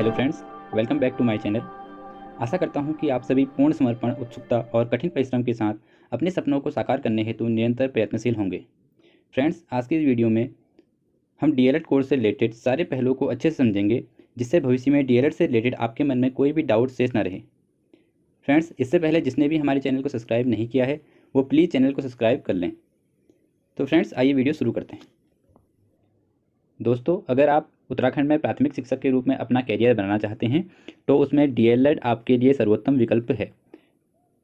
Hello friends, welcome back to my channel. आशा करता हूं कि आप सभी पूर्ण समर्पण, उत्सुकता और कठिन परिश्रम के साथ अपने सपनों को साकार करने हेतु निरंतर प्रयत्नशील होंगे। फ्रेंड्स, आज की इस वीडियो में हम डीएलएड कोर्स से रिलेटेड सारे पहलुओं को अच्छे से समझेंगे, जिससे भविष्य में डीएलएड से रिलेटेड आपके मन में कोई भी डाउट शेष न रहे। फ्रेंड्स, इससे पहले जिसने भी हमारे चैनल को सब्सक्राइब नहीं किया है वो प्लीज़ चैनल को सब्सक्राइब कर लें। तो फ्रेंड्स, आइए वीडियो शुरू करते हैं। दोस्तों, अगर आप उत्तराखंड में प्राथमिक शिक्षक के रूप में अपना कैरियर बनाना चाहते हैं तो उसमें डीएलएड आपके लिए सर्वोत्तम विकल्प है।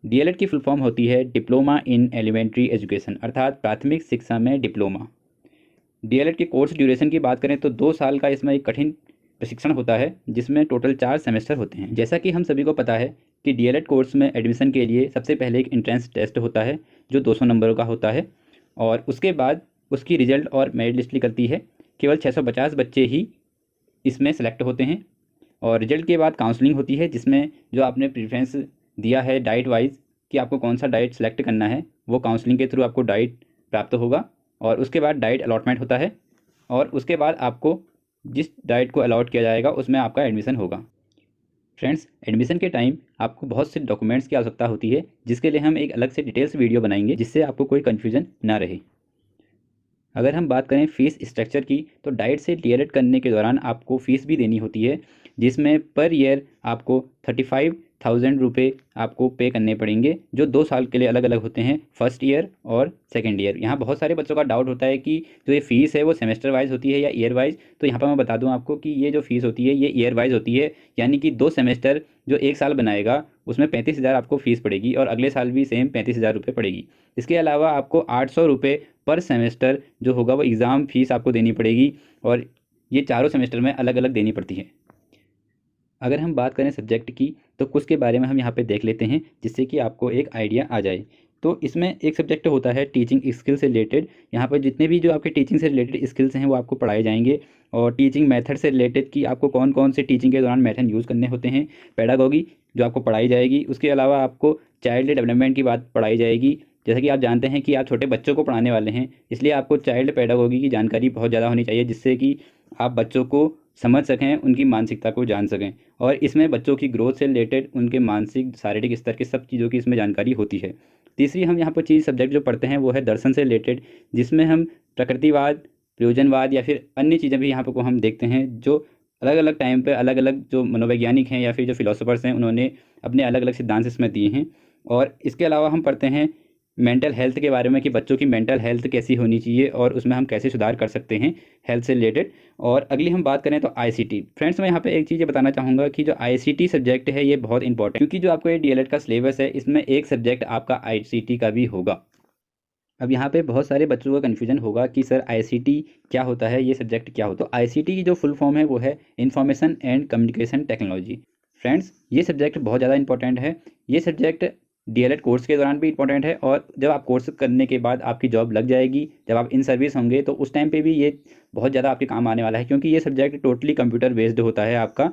डीएलएड की फुल फॉर्म होती है डिप्लोमा इन एलिमेंट्री एजुकेशन, अर्थात प्राथमिक शिक्षा में डिप्लोमा। डीएलएड के कोर्स ड्यूरेशन की बात करें तो 2 साल का इसमें एक कठिन प्रशिक्षण होता है, जिसमें टोटल 4 सेमेस्टर होते हैं। जैसा कि हम सभी को पता है कि डीएलएड कोर्स में एडमिशन के लिए सबसे पहले एक एंट्रेंस टेस्ट होता है जो 200 नंबरों का होता है, और उसके बाद उसकी रिजल्ट और मेरिट लिस्ट निकलती है। केवल 650 बच्चे ही इसमें सेलेक्ट होते हैं, और रिजल्ट के बाद काउंसलिंग होती है, जिसमें जो आपने प्रेफरेंस दिया है डाइट वाइज कि आपको कौन सा डाइट सेलेक्ट करना है, वो काउंसलिंग के थ्रू आपको डाइट प्राप्त होगा, और उसके बाद डाइट अलॉटमेंट होता है, और उसके बाद आपको जिस डाइट को अलॉट किया जाएगा उसमें आपका एडमिशन होगा। फ्रेंड्स, एडमिशन के टाइम आपको बहुत से डॉक्यूमेंट्स की आवश्यकता होती है, जिसके लिए हम एक अलग से डिटेल्स वीडियो बनाएंगे, जिससे आपको कोई कन्फ्यूजन ना रहे। अगर हम बात करें फ़ीस स्ट्रक्चर की, तो डाइट से डीएलएड करने के दौरान आपको फ़ीस भी देनी होती है, जिसमें पर ईयर आपको 35,000 रुपये आपको पे करने पड़ेंगे, जो 2 साल के लिए अलग अलग होते हैं, फर्स्ट ईयर और सेकेंड ईयर। यहाँ बहुत सारे बच्चों का डाउट होता है कि जो ये फ़ीस है वो सेमेस्टर वाइज होती है या ईयर वाइज। तो यहाँ पर मैं बता दूँ आपको कि ये जो फ़ीस होती है ये ईयर वाइज होती है, यानी कि 2 सेमेस्टर जो 1 साल बनाएगा उसमें 35,000 आपको फ़ीस पड़ेगी, और अगले साल भी सेम 35,000 रुपये पड़ेगी। इसके अलावा आपको 800 रुपये पर सेमेस्टर जो होगा वो एग्ज़ाम फ़ीस आपको देनी पड़ेगी, और ये चारों सेमेस्टर में अलग अलग देनी पड़ती है। अगर हम बात करें सब्जेक्ट की, तो कुछ के बारे में हम यहाँ पे देख लेते हैं, जिससे कि आपको एक आइडिया आ जाए। तो इसमें एक सब्जेक्ट होता है टीचिंग स्किल से रिलेटेड। यहाँ पर जितने भी जो आपके टीचिंग से रिलेटेड स्किल्स हैं वो आपको पढ़ाए जाएंगे, और टीचिंग मेथड से रिलेटेड कि आपको कौन कौन से टीचिंग के दौरान मेथड यूज़ करने होते हैं, पेडागोगी जो आपको पढ़ाई जाएगी। उसके अलावा आपको चाइल्ड डेवलपमेंट की बात पढ़ाई जाएगी। जैसा कि आप जानते हैं कि आप छोटे बच्चों को पढ़ाने वाले हैं, इसलिए आपको चाइल्ड पेडागोगी की जानकारी बहुत ज़्यादा होनी चाहिए, जिससे कि आप बच्चों को समझ सकें, उनकी मानसिकता को जान सकें, और इसमें बच्चों की ग्रोथ से रिलेटेड उनके मानसिक शारीरिक स्तर के सब चीज़ों की इसमें जानकारी होती है। तीसरी हम यहाँ पर चीज़ सब्जेक्ट जो पढ़ते हैं वो है दर्शन से रिलेटेड, जिसमें हम प्रकृतिवाद, प्रयोजनवाद या फिर अन्य चीज़ें भी यहाँ पर को हम देखते हैं, जो अलग अलग टाइम पे अलग अलग जो मनोवैज्ञानिक हैं या फिर जो फिलोसोफर्स हैं उन्होंने अपने अलग अलग सिद्धांत इसमें दिए हैं। और इसके अलावा हम पढ़ते हैं मेंटल हेल्थ के बारे में कि बच्चों की मेंटल हेल्थ कैसी होनी चाहिए और उसमें हम कैसे सुधार कर सकते हैं हेल्थ से रिलेटेड। और अगली हम बात करें तो आईसीटी। फ्रेंड्स, मैं यहाँ पे एक चीज़ ये बताना चाहूँगा कि जो आईसीटी सब्जेक्ट है ये बहुत इंपॉर्टेंट, क्योंकि जो आपको ये डीएलएड का सिलेबस है इसमें एक सब्जेक्ट आपका आईसीटी का भी होगा। अब यहाँ पे बहुत सारे बच्चों का कन्फ्यूजन होगा कि सर आईसीटी क्या होता है, ये सब्जेक्ट क्या होता है। तो आईसीटी की जो फुल फॉर्म है वो है information and communication technology. Friends, ये सब्जेक्ट बहुत ज़्यादा इंपॉर्टेंट है। ये सब्जेक्ट डीएलएड कोर्स के दौरान भी इंपॉर्टेंट है, और जब आप कोर्स करने के बाद आपकी जॉब लग जाएगी, जब आप इन सर्विस होंगे, तो उस टाइम पे भी ये बहुत ज़्यादा आपके काम आने वाला है, क्योंकि ये सब्जेक्ट टोटली कंप्यूटर बेस्ड होता है आपका,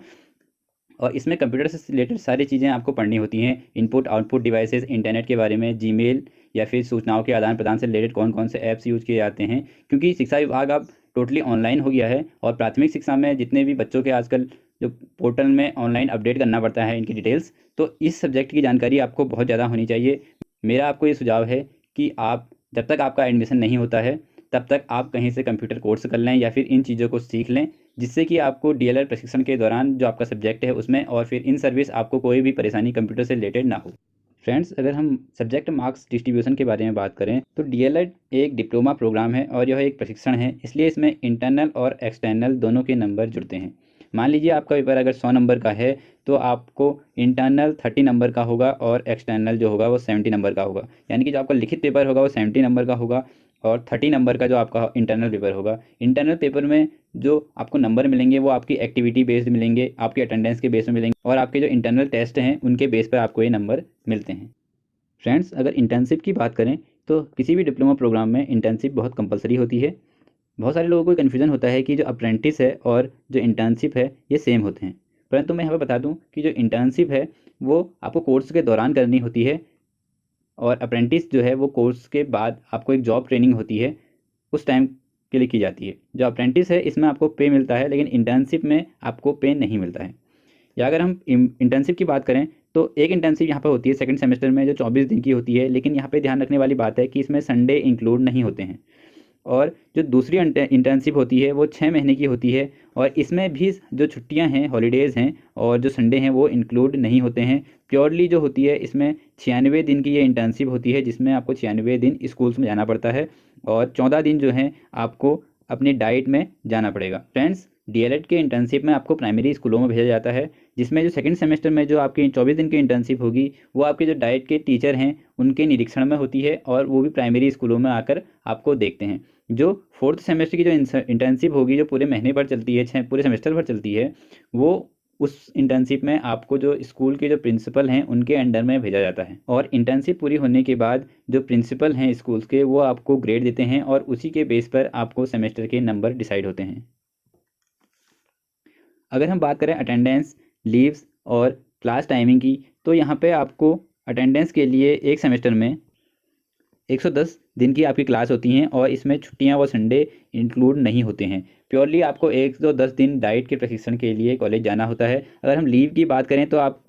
और इसमें कंप्यूटर से रिलेटेड सारी चीज़ें आपको पढ़नी होती हैं। इनपुट आउटपुट डिवाइसेस, इंटरनेट के बारे में, जीमेल या फिर सूचनाओं के आदान प्रदान से रिलेटेड कौन कौन से ऐप्स यूज़ किए जाते हैं, क्योंकि शिक्षा विभाग अब टोटली ऑनलाइन हो गया है, और प्राथमिक शिक्षा में जितने भी बच्चों के आजकल जो पोर्टल में ऑनलाइन अपडेट करना पड़ता है इनकी डिटेल्स, तो इस सब्जेक्ट की जानकारी आपको बहुत ज़्यादा होनी चाहिए। मेरा आपको ये सुझाव है कि आप जब तक आपका एडमिशन नहीं होता है तब तक आप कहीं से कंप्यूटर कोर्स कर लें या फिर इन चीज़ों को सीख लें, जिससे कि आपको डीएलएड प्रशिक्षण के दौरान जो आपका सब्जेक्ट है उसमें और फिर इन सर्विस आपको कोई भी परेशानी कंप्यूटर से रिलेटेड ना हो। फ्रेंड्स, अगर हम सब्जेक्ट मार्क्स डिस्ट्रीब्यूशन के बारे में बात करें तो डीएलएड एक डिप्लोमा प्रोग्राम है और यह एक प्रशिक्षण है, इसलिए इसमें इंटरनल और एक्सटर्नल दोनों के नंबर जुड़ते हैं। मान लीजिए आपका पेपर अगर 100 नंबर का है तो आपको इंटरनल 30 नंबर का होगा और एक्सटर्नल जो होगा वो 70 नंबर का होगा, यानी कि जो आपका लिखित पेपर होगा वो 70 नंबर का होगा, और 30 नंबर का जो आपका इंटरनल पेपर होगा। इंटरनल पेपर में जो आपको नंबर मिलेंगे वो आपकी एक्टिविटी बेस्ड मिलेंगे, आपके अटेंडेंस के बेस में मिलेंगे, और आपके जो इंटरनल टेस्ट हैं उनके बेस पर आपको ये नंबर मिलते हैं। फ्रेंड्स, अगर इंटर्नशिप की बात करें तो किसी भी डिप्लोमा प्रोग्राम में इंटर्नशिप बहुत कंपलसरी होती है। बहुत सारे लोगों को कन्फ्यूजन होता है कि जो अप्रेंटिस है और जो इंटर्नशिप है ये सेम होते हैं, परंतु मैं यहाँ पर बता दूँ कि जो इंटर्नशिप है वो आपको कोर्स के दौरान करनी होती है, और अप्रेंटिस जो है वो कोर्स के बाद आपको एक जॉब ट्रेनिंग होती है उस टाइम के लिए की जाती है। जो अप्रेंटिस है इसमें आपको पे मिलता है, लेकिन इंटर्नशिप में आपको पे नहीं मिलता है। या अगर हम इंटर्नशिप की बात करें तो एक इंटर्नशिप यहाँ पर होती है सेकंड सेमेस्टर में जो 24 दिन की होती है, लेकिन यहाँ पे ध्यान रखने वाली बात है कि इसमें संडे इंक्लूड नहीं होते हैं। और जो दूसरी इंटर्नशिप होती है वो 6 महीने की होती है और इसमें भी जो छुट्टियां हैं, हॉलीडेज़ हैं और जो संडे हैं वो इंक्लूड नहीं होते हैं। प्योरली जो होती है इसमें 96 दिन की ये इंटर्नशिप होती है जिसमें आपको 96 दिन स्कूल्स में जाना पड़ता है और 14 दिन जो है आपको अपनी डाइट में जाना पड़ेगा। फ्रेंड्स, डीएलएड के इंटर्नशिप में आपको प्राइमरी स्कूलों में भेजा जाता है, जिसमें जो सेकंड सेमेस्टर में जो आपकी 24 दिन की इंटर्नशिप होगी वो आपके जो डाइट के टीचर हैं उनके निरीक्षण में होती है और वो भी प्राइमरी स्कूलों में आकर आपको देखते हैं। जो फोर्थ सेमेस्टर की जो इंटर्नशिप होगी जो पूरे महीने भर चलती है, पूरे सेमेस्टर भर चलती है, वो उस इंटर्नशिप में आपको जो स्कूल के जो प्रिंसिपल हैं उनके अंडर में भेजा जाता है और इंटर्नशिप पूरी होने के बाद जो प्रिंसिपल हैं स्कूल्स के वो आपको ग्रेड देते हैं और उसी के बेस पर आपको सेमेस्टर के नंबर डिसाइड होते हैं। अगर हम बात करें अटेंडेंस, लीव्स और क्लास टाइमिंग की, तो यहाँ पे आपको अटेंडेंस के लिए एक सेमेस्टर में 110 दिन की आपकी क्लास होती हैं और इसमें छुट्टियां व संडे इंक्लूड नहीं होते हैं। प्योरली आपको 110 दिन डाइट के प्रशिक्षण के लिए कॉलेज जाना होता है। अगर हम लीव की बात करें तो आप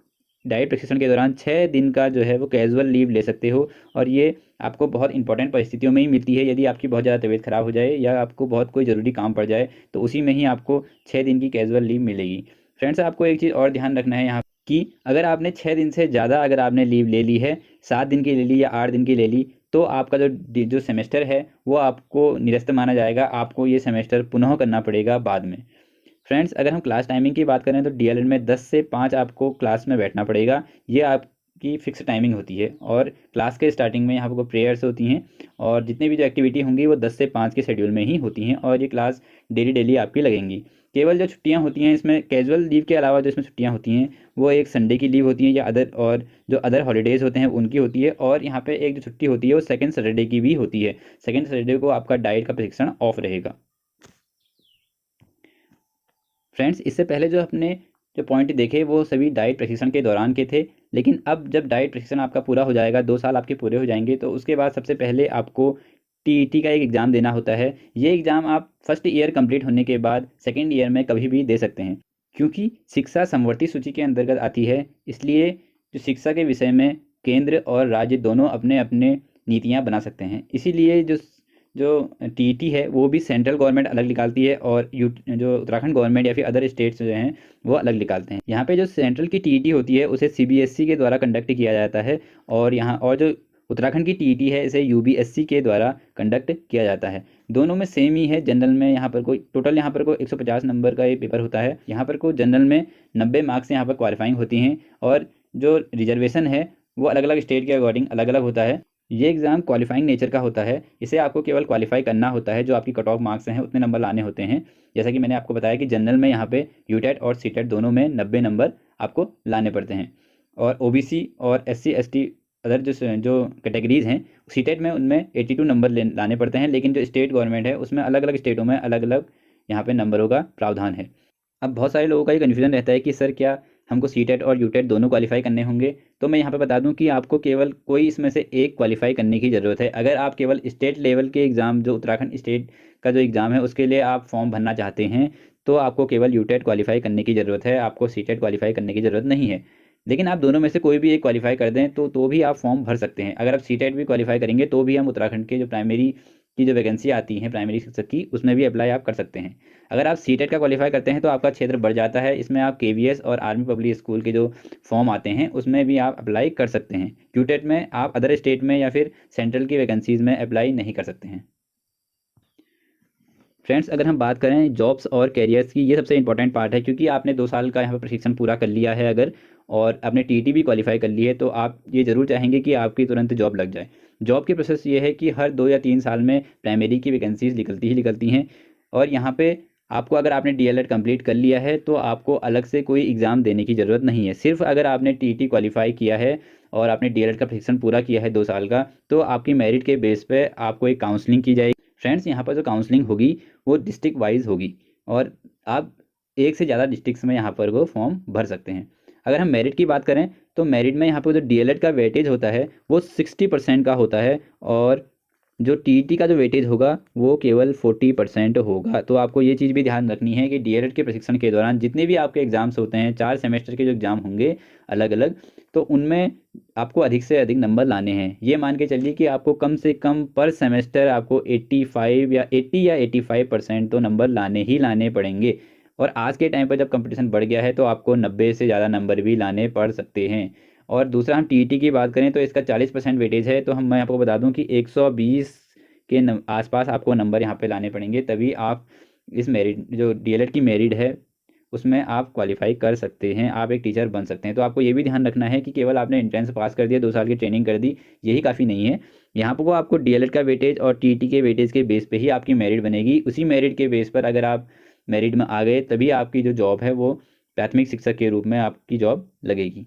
डाइट प्रशिक्षण के दौरान 6 दिन का जो है वो कैजुअल लीव ले सकते हो और ये आपको बहुत इंपॉर्टेंट परिस्थितियों में ही मिलती है। यदि आपकी बहुत ज़्यादा तबीयत ख़राब हो जाए या आपको बहुत कोई ज़रूरी काम पड़ जाए तो उसी में ही आपको 6 दिन की कैजुअल लीव मिलेगी। फ्रेंड्स, आपको एक चीज़ और ध्यान रखना है यहाँ कि अगर आपने 6 दिन से ज़्यादा अगर आपने लीव ले ली है, 7 दिन की ले ली या 8 दिन की ले ली, तो आपका जो सेमेस्टर है वो आपको निरस्त माना जाएगा। आपको ये सेमेस्टर पुनः करना पड़ेगा बाद में। फ्रेंड्स, अगर हम क्लास टाइमिंग की बात करें तो डीएलएड में 10 से 5 आपको क्लास में बैठना पड़ेगा। ये आपकी फ़िक्स टाइमिंग होती है और क्लास के स्टार्टिंग में यहाँ पर प्रेयर्स होती हैं और जितनी भी जो एक्टिविटी होंगी वो 10 से 5 के शेड्यूल में ही होती हैं और ये क्लास डेली आपकी लगेंगी। केवल जो छुट्टियाँ होती हैं इसमें कैजुअल लीव के अलावा जो इसमें छुट्टियाँ होती हैं वो एक संडे की लीव होती हैं या जो अदर हॉलीडेज़ होते हैं उनकी होती है और यहाँ पे एक जो छुट्टी होती है वो सेकंड सैटरडे की भी होती है। सेकंड सैटरडे को आपका डाइट का प्रशिक्षण ऑफ रहेगा। फ्रेंड्स, इससे पहले जो अपने जो पॉइंट देखे वो सभी डाइट प्रशिक्षण के दौरान के थे, लेकिन अब जब डाइट प्रशिक्षण आपका पूरा हो जाएगा, 2 साल आपके पूरे हो जाएंगे, तो उसके बाद सबसे पहले आपको टीईटी का एक एग्ज़ाम देना होता है। ये एग्ज़ाम आप फर्स्ट ईयर कंप्लीट होने के बाद सेकेंड ईयर में कभी भी दे सकते हैं। क्योंकि शिक्षा समवर्ती सूची के अंतर्गत आती है, इसलिए जो शिक्षा के विषय में केंद्र और राज्य दोनों अपने अपने नीतियाँ बना सकते हैं। इसीलिए जो टीईटी है वो भी सेंट्रल गवर्नमेंट अलग निकालती है और जो उत्तराखंड गवर्नमेंट या फिर अदर स्टेट्स जो हैं वो अलग निकालते हैं। यहाँ पे जो सेंट्रल की टीईटी होती है उसे सीबीएसई के द्वारा कंडक्ट किया जाता है और जो उत्तराखंड की टीईटी है इसे यूबीएससी के द्वारा कंडक्ट किया जाता है। दोनों में सेम ही है। जनरल में यहाँ पर कोई 150 नंबर का ये पेपर होता है। यहाँ पर को जनरल में 90 मार्क्स यहाँ पर क्वालिफाइंग होती हैं और जो रिजर्वेशन है वो अलग अलग स्टेट के अकॉर्डिंग अलग अलग होता है। ये एग्ज़ाम क्वालिफाइंग नेचर का होता है। इसे आपको केवल क्वालिफाई करना होता है, जो आपकी कट ऑफ मार्क्स हैं उतने नंबर लाने होते हैं। जैसा कि मैंने आपको बताया कि जनरल में यहाँ पे यूटेट और सीटेट दोनों में 90 नंबर आपको लाने पड़ते हैं और ओबीसी और एससी एसटी अदर जो कैटेगरीज़ हैं सीटेट में उनमें 82 नंबर लाने पड़ते हैं, लेकिन जो स्टेट गवर्नमेंट है उसमें अलग अलग स्टेटों में अलग अलग यहाँ पे नंबरों का प्रावधान है। अब बहुत सारे लोगों का ये कन्फ्यूजन रहता है कि सर क्या हमको सीटेट और यूटेट दोनों क्वालिफाई करने होंगे? तो मैं यहाँ पे बता दूं कि आपको केवल कोई इसमें से एक क्वालिफाई करने की ज़रूरत है। अगर आप केवल स्टेट लेवल के एग्ज़ाम जो उत्तराखंड स्टेट का जो एग्ज़ाम है उसके लिए आप फॉर्म भरना चाहते हैं तो आपको केवल यूटेट क्वालिफाई करने की ज़रूरत है, आपको सीटेट क्वालिफाई करने की ज़रूरत नहीं है। लेकिन आप दोनों में से कोई भी एक क्वालिफाई कर दें तो भी आप फॉर्म भर सकते हैं। अगर आप सीटेट भी क्वालिफाई करेंगे तो भी हम उत्तराखंड के जो प्राइमरी की जो वैकेंसी आती हैं प्राइमरी शिक्षक की उसमें भी अप्लाई आप कर सकते हैं। अगर आप सीटेट का क्वालिफाई करते हैं तो आपका क्षेत्र बढ़ जाता है। इसमें आप केवीएस और आर्मी पब्लिक स्कूल के जो फॉर्म आते हैं उसमें भी आप अप्लाई कर सकते हैं। यूटेट में आप अदर स्टेट में या फिर सेंट्रल की वैकेंसीज़ में अप्लाई नहीं कर सकते हैं। फ्रेंड्स, अगर हम बात करें जॉब्स और कैरियर्स की, ये सबसे इंपॉर्टेंट पार्ट है क्योंकि आपने 2 साल का यहाँ पर प्रशिक्षण पूरा कर लिया है अगर और आपने टीटी भी क्वालिफाई कर ली है तो आप ये ज़रूर चाहेंगे कि आपकी तुरंत जॉब लग जाए। जॉब की प्रोसेस ये है कि हर 2 या 3 साल में प्राइमरी की वैकेंसीज निकलती हैं और यहाँ पे आपको अगर आपने डीएलएड कंप्लीट कर लिया है तो आपको अलग से कोई एग्ज़ाम देने की ज़रूरत नहीं है। सिर्फ अगर आपने टीटी क्वालिफाई किया है और आपने डीएलएड का प्रशिक्षण पूरा किया है 2 साल का तो आपकी मेरिट के बेस पे आपको एक काउंसलिंग की जाएगी। फ्रेंड्स, यहाँ पर जो काउंसलिंग होगी वो डिस्ट्रिक्ट वाइज होगी और आप एक से ज़्यादा डिस्ट्रिक्ट्स में यहाँ पर वो फॉर्म भर सकते हैं। अगर हम मेरिट की बात करें तो मेरिट में यहाँ पर जो डीएलएड का वेटेज होता है वो 60% का होता है और जो टीईटी का जो वेटेज होगा वो केवल 40% होगा। तो आपको ये चीज़ भी ध्यान रखनी है कि डीएलएड के प्रशिक्षण के दौरान जितने भी आपके एग्ज़ाम्स होते हैं, 4 सेमेस्टर के जो एग्ज़ाम होंगे अलग अलग, तो उनमें आपको अधिक से अधिक नंबर लाने हैं। ये मान के चलिए कि आपको कम से कम पर सेमेस्टर आपको 85 या 80 या 85% तो नंबर लाने ही लाने पड़ेंगे। और आज के टाइम पर जब कंपटीशन बढ़ गया है तो आपको 90 से ज़्यादा नंबर भी लाने पड़ सकते हैं। और दूसरा, हम टीईटी की बात करें तो इसका 40% वेटेज है। तो मैं आपको बता दूं कि 120 के आसपास आपको नंबर यहाँ पे लाने पड़ेंगे, तभी आप इस मेरिट जो डीएलएड की मेरिट है उसमें आप क्वालिफाई कर सकते हैं, आप एक टीचर बन सकते हैं। तो आपको ये भी ध्यान रखना है कि केवल आपने एंट्रेंस पास कर दिया, 2 साल की ट्रेनिंग कर दी, यही काफ़ी नहीं है। यहाँ पर वो आपको डीएलएड का वेटेज और टीईटी के वेटेज के बेस पे ही आपकी मेरिट बनेगी। उसी मेरिट के बेस पर अगर आप मेरिट में आ गए तभी आपकी जो जॉब है वो प्राथमिक शिक्षक के रूप में आपकी जॉब लगेगी।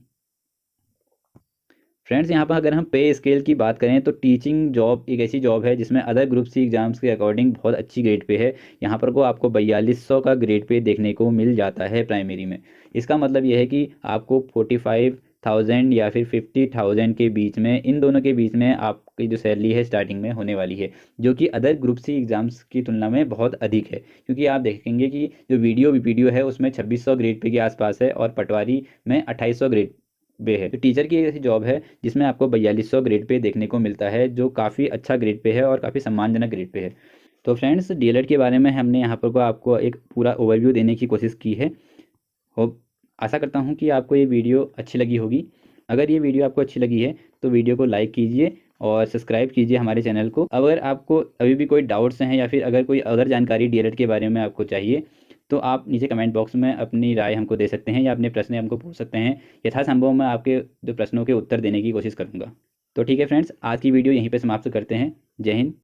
फ्रेंड्स, यहाँ पर अगर हम पे स्केल की बात करें तो टीचिंग जॉब एक ऐसी जॉब है जिसमें अदर ग्रुप सी एग्जाम्स के अकॉर्डिंग बहुत अच्छी ग्रेड पे है। यहाँ पर को आपको 4200 का ग्रेड पे देखने को मिल जाता है प्राइमरी में। इसका मतलब यह है कि आपको 45,000 या फिर 50,000 के बीच में, इन दोनों के बीच में आपकी जो सैलरी है स्टार्टिंग में होने वाली है, जो कि अदर ग्रुप सी एग्ज़ाम्स की तुलना में बहुत अधिक है। क्योंकि आप देखेंगे कि जो वीडियो है उसमें 2600 ग्रेड पे के आसपास है और पटवारी में 2800 ग्रेड पे है। तो टीचर की ऐसी जॉब है जिसमें आपको 4200 ग्रेड पे देखने को मिलता है, जो काफ़ी अच्छा ग्रेड पे है और काफ़ी सम्मानजनक ग्रेड पे है। तो फ्रेंड्स, डीएलएड के बारे में हमने यहाँ पर को आपको एक पूरा ओवरव्यू देने की कोशिश की है। होप आशा करता हूँ कि आपको ये वीडियो अच्छी लगी होगी। अगर ये वीडियो आपको अच्छी लगी है तो वीडियो को लाइक कीजिए और सब्सक्राइब कीजिए हमारे चैनल को। अगर आपको अभी भी कोई डाउट्स हैं या फिर अगर कोई अगर जानकारी डीएलएड के बारे में आपको चाहिए तो आप नीचे कमेंट बॉक्स में अपनी राय हमको दे सकते हैं या अपने प्रश्न हमको पूछ सकते हैं। यथासंभव मैं आपके जो प्रश्नों के उत्तर देने की कोशिश करूँगा। तो ठीक है फ्रेंड्स, आज की वीडियो यहीं पर समाप्त करते हैं। जय हिंद।